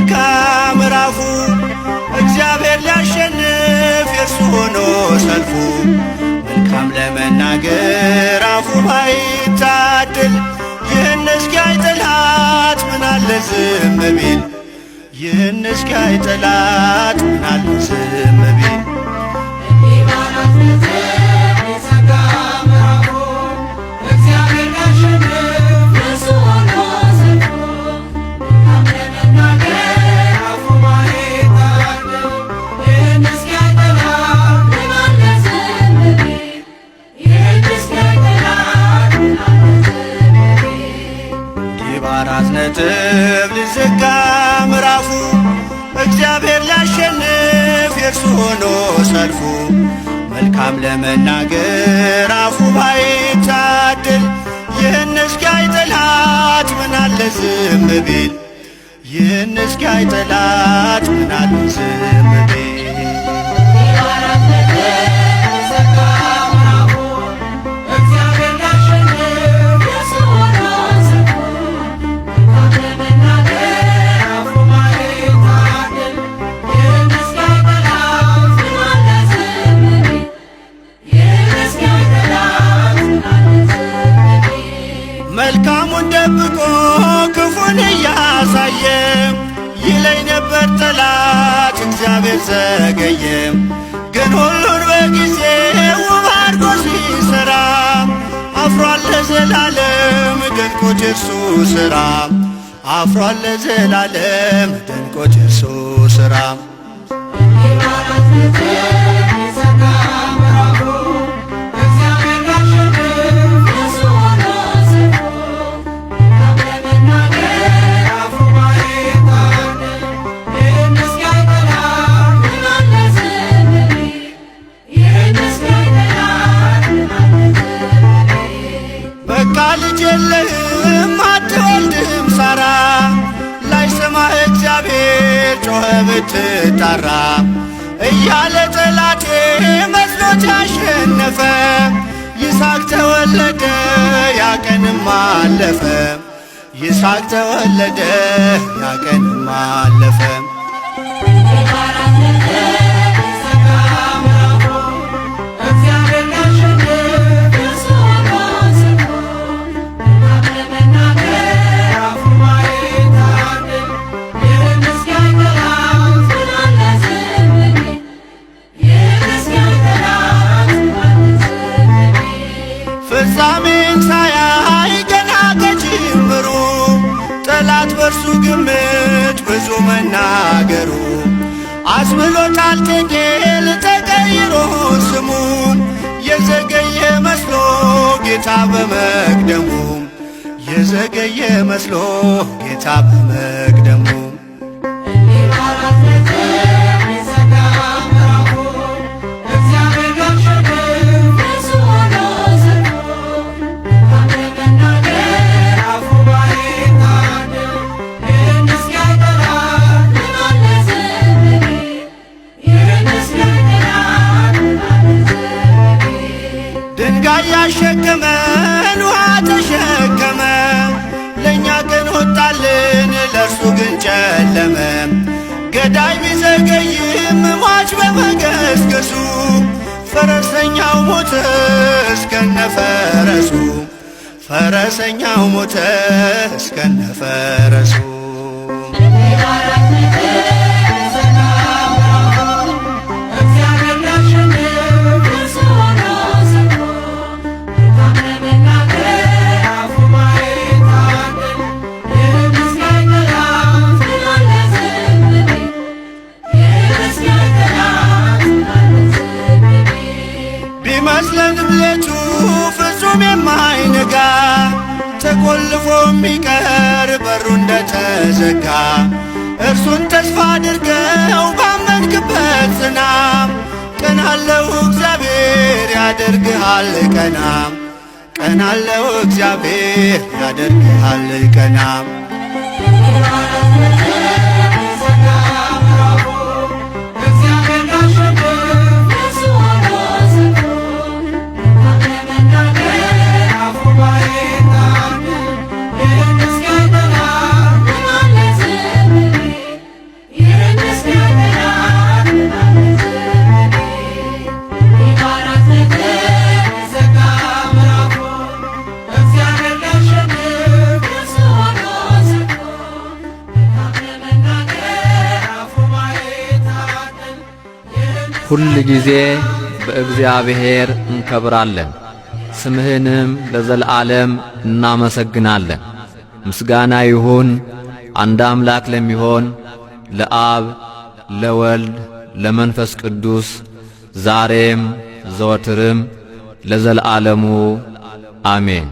ሊዘጋ ምዕራፉ እግዚአብሔር ሊያሸንፍ የእርሱ ሆኖ ሰልፉ መልካም ለመናገር አፉ ባይታደል ይህን እስኪያይ ጠላት ምናለ ዝም ቢል ይህን እስኪያይ ጠላት ምናለ ዝም ቢል በአራት ነጥብ ሊዘጋ ምዕራፉ እግዚአብሔር ሊያሸንፍ የእርሱ ሆኖ ሰልፉ መልካም ለመናገር አፉ ባይታደል ይህን እስኪያይ ጠላት ምናለ ዝም ቢል ይህን እስኪያይ ጠላት ምናለ ዝም ቢል መልካሙን ደብቆ ክፉን እያሳየ ይለኝ ነበር ጠላት እግዚአብሔር ዘገየ ግን ሁሉን በጊዜ ውብ አድርጎ ሲሰራ አፍሯል ለዘላለም ድንቆች እርሱ ሥራ አፍሯል ለዘላለም ድንቆች እርሱ ሥራ ልጅ የለህም አትወልድም ሳራ ላይሰማህ እግዚአብሔር ጮኸ ብትጣራ እያለ ጠላቴ መስሎት ያሸነፈ ይስሐቅ ተወለደ ያቀንም አለፈ ይስሐቅ ተወለደ ያቀንም አለፈ ፍጻሜን ሳያይ ገና ከጅምሩ ጠላት በርሱ ግምት ብዙ መናገሩ አስብሎታል ቴጌል ተቀይሮ ስሙ የዘገየ መስሎ ጌታ በመቅደሙ የዘገየ መስሎ ጌታ በመቅደሙ ድንጋይ ያሸከመን ውሃ ተሸከመ ለእኛ ቀን ወጣልን ለእርሱ ግን ጨለመ ገዳይ ቢዘገይም ሟች በመገስገሱ ፈረሰኛው ሞተ እስከነ ፈረሱ ፈረሰኛው ሞተ እስከነ ፈረሱ ቢመስለንም ሌቱ ፍጹም የማይነጋ ተቆልፎ የሚቀር በሩ እንደተዘጋ እርሱን ተስፋ አድርገው ባመንክበት ጽና ቀን አለው እግዚአብሔር ያደርግሃል ቀና ቀን አለው እግዚአብሔር ያደርግሃል ቀና ሁል ጊዜ በእግዚአብሔር እንከብራለን፣ ስምህንም ለዘለዓለም እናመሰግናለን። ምስጋና ይሁን አንድ አምላክ ለሚሆን ለአብ ለወልድ ለመንፈስ ቅዱስ ዛሬም ዘወትርም ለዘለዓለሙ አሜን።